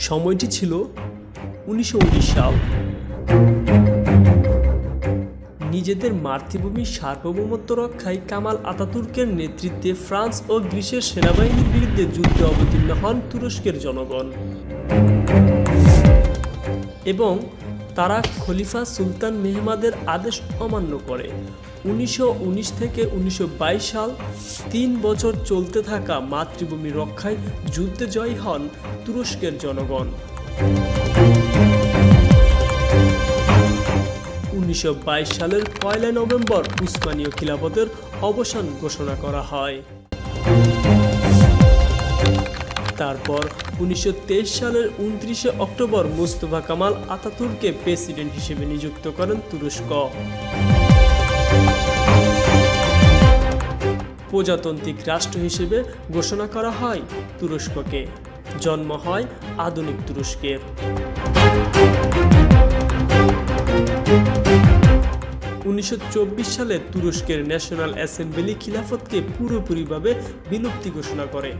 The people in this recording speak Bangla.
সময়টি ছিল 1919 সাল। নিজেদের মাতৃভূমির সার্বভৌমত্ব রক্ষায় কামাল আতাতুর্কের নেতৃত্বে ফ্রান্স ও গ্রিসের সেনাবাহিনীর বিরুদ্ধে যুদ্ধে অবতীর্ণ হন তুরস্কের জনগণ এবং তারা খলিফা সুলতান মেহমাদের আদেশ অমান্য করে। 1919 থেকে 1922 সাল 3 বছর চলতে থাকা মাতৃভূমি রক্ষায় যুদ্ধে জয়ী হন তুরস্কের জনগণ। 1922 সালের 1 নভেম্বর উসমানীয় খিলাফতের অবসান ঘোষণা করা হয়। তারপর 1923 সালের 29 অক্টোবর মুস্তফা কামাল আতাতুর্ককে প্রেসিডেন্ট হিসেবে নিযুক্ত করেন তুরস্ক। প্রজাতান্ত্রিক রাষ্ট্র হিসেবে ঘোষণা করা হয় তুরস্ককে। জন্ম হয় আধুনিক তুরস্কের। 1924 সালে তুরস্কের ন্যাশনাল অ্যাসেম্বলি খিলাফতকে পুরোপুরিভাবে বিলুপ্তি ঘোষণা করে।